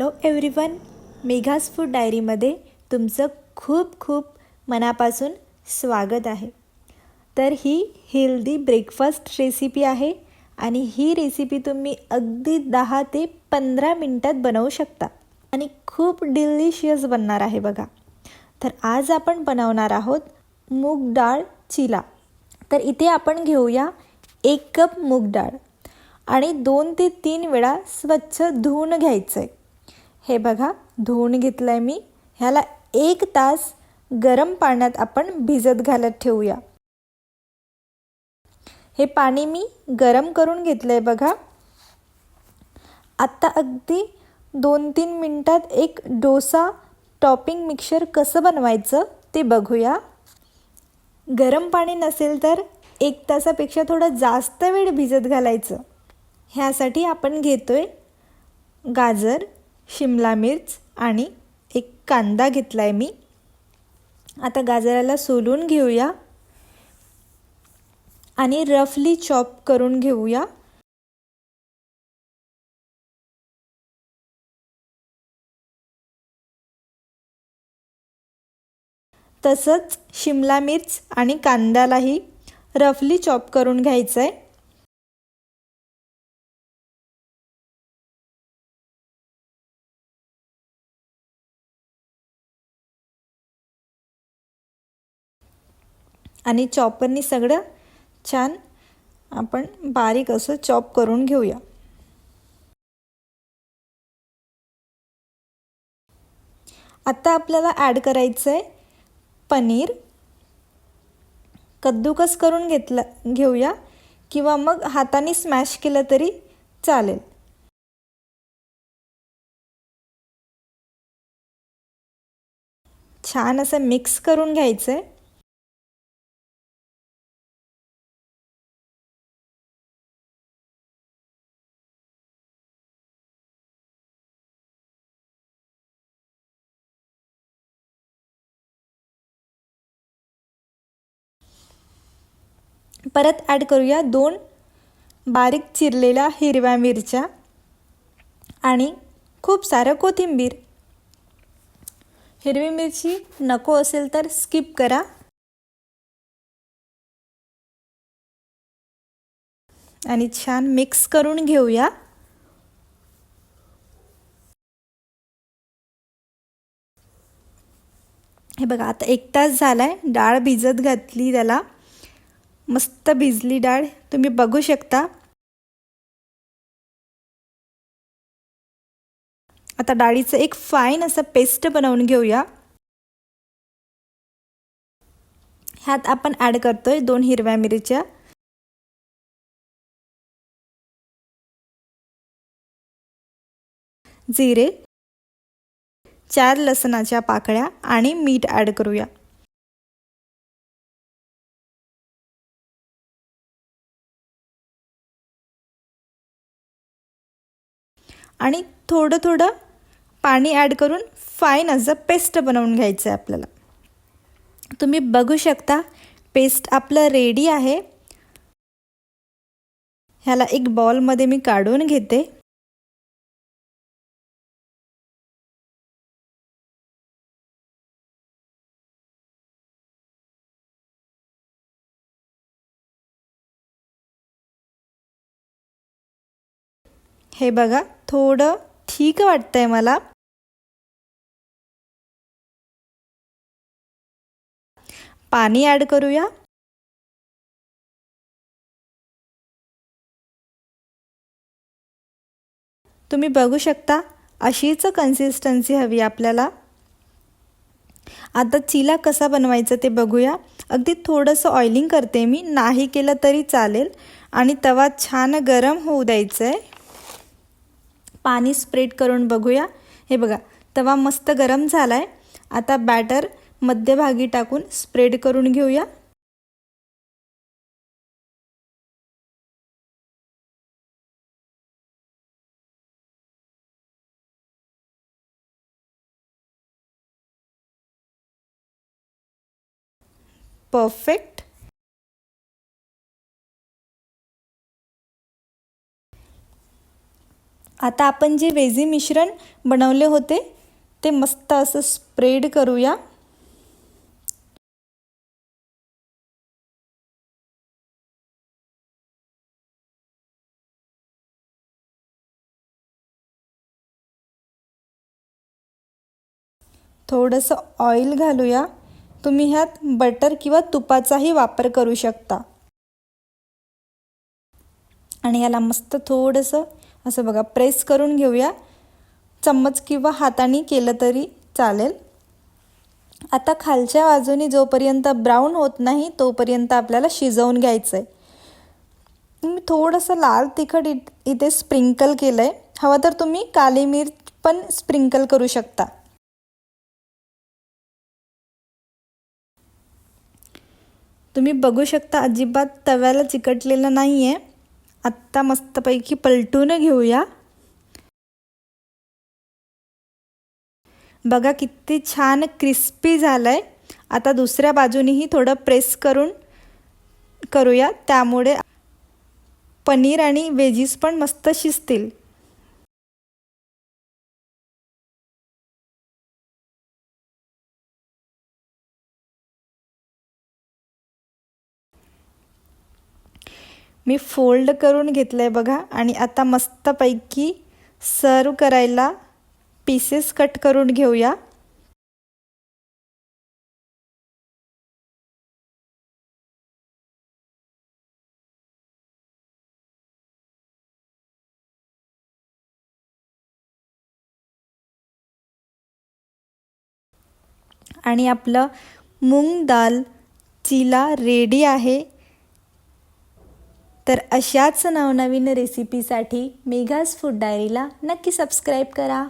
Hello everyone, मेघाज food डायरीमध्ये तुमचं खूप खूप मनापासून स्वागत आहे. तर ही हेल्दी ब्रेकफास्ट रेसिपी आहे आणि ही रेसिपी तुम्ही अगदी 10 ते 15 मिनटात बनवू शकता आणि खूप डिलिशियस बनणार आहे बघा. तर आज आपण बनवणार आहोत मूग डाळ चिला. तर इथे आपण घेऊया 1 कप मूग डाळ आणि 2 ते 3 वेळा स्वच्छ धुवून घ्यायचं आहे. हे बघा, धुवून घेतलं आहे मी. ह्याला 1 तास गरम पाण्यात आपण भिजत घालत ठेवूया. हे पाणी मी गरम करून घेतलं आहे बघा. आत्ता अगदी 2-3 मिनटात एक डोसा टॉपिंग मिक्सचर कसं बनवायचं ते बघूया. गरम पाणी नसेल तर 1 तासापेक्षा थोडं जास्त वेळ भिजत घालायचं. ह्यासाठी आपण घेतोय गाजर, शिमला मिर्च आणि एक कांदा घेतला आहे मी. आता गाजराला सोलून घेऊया आणि रफली चॉप करून घेऊया. तसंच शिमला मिर्च आणि कांद्यालाही रफली चॉप करून घ्यायचं आहे. आणि चॉपरनी सगळं छान आपण बारीक असं चॉप करून घेऊया. आता आपल्याला ॲड करायचं आहे पनीर. कद्दूकस करून घेऊया किंवा मग हाताने स्मॅश केलं तरी चालेल. छान असं मिक्स करून घ्यायचं आहे. परत ॲड करूया 2 बारीक चिरलेल्या हिरव्या मिरच्या आणि खूप सारं कोथिंबीर. हिरवी मिरची नको असेल तर स्किप करा. आणि छान मिक्स करून घेऊया. हे बघा, आता 1 तास झाला आहे. डाळ भिजत घातली, त्याला मस्त भिजली डाळ, तुम्ही बघू शकता. आता डाळीचं एक फाईन असं पेस्ट बनवून घेऊया. ह्यात आपण ॲड करतोय 2 हिरव्या मिरच्या, जिरे, 4 लसणाच्या पाकळ्या आणि मीठ ॲड करूया. आणि थोडं थोडं पाणी ॲड करून फाईन असं पेस्ट बनवून घ्यायचं आहे आपल्याला. तुम्ही बघू शकता पेस्ट आपलं रेडी आहे. ह्याला एक बॉलमध्ये मी काढून घेते. हे बघा, थोडं ठीक वाटतंय मला. पाणी ॲड करूया. तुम्ही बघू शकता अशीच कन्सिस्टन्सी हवी आपल्याला. आता चिला कसा बनवायचा ते बघूया. अगदी थोडंसं ऑइलिंग करते मी, नाही केलं तरी चालेल. आणि तवा छान गरम होऊ द्यायचं आहे. पाणी स्प्रेड करून बघूया. हे बघा, तवा मस्त गरम झाला आहे. आता बॅटर मध्यभागी टाकून स्प्रेड करून घेऊया. परफेक्ट. आता आपण जे वेजी मिश्रण बनवले होते ते मस्त असं स्प्रेड करूया. थोडंसं ऑइल घालूया. तुम्ही ह्यात बटर किंवा तुपाचाही वापर करू शकता. आणि याला मस्त थोडंसं असं बघा प्रेस करून घेऊया. चम्मच किंवा हाताने केलं तरी चालेल. आता खालच्या बाजूनी जोपर्यंत ब्राऊन होत नाही तोपर्यंत आपल्याला शिजवून घ्यायचं आहे. मी थोडंसं लाल तिखट इथे स्प्रिंकल केलं आहे. हवं तर तुम्ही काली मिर्च पण स्प्रिंकल करू शकता. तुम्ही बघू शकता अजिबात तव्याला चिकटलेलं नाही आहे. आत्ता मस्तपैकी पलटून घेऊया. बघा किती छान क्रिस्पी झालं आहे. आता दुसऱ्या बाजूनीही थोडं प्रेस करूया. त्यामुळे पनीर आणि वेजीस पण मस्त शिजतील. मी फोल्ड करून घेतलं आहे बघा. आणि आता मस्तपैकी सर्व करायला पीसेस कट करून घेऊया. आणि आपलं मूग दाल चिला रेडी आहे. तर अशाच नवनवीन रेसिपीसाठी मेघाज फूड डायरीला नक्की सबस्क्राईब करा.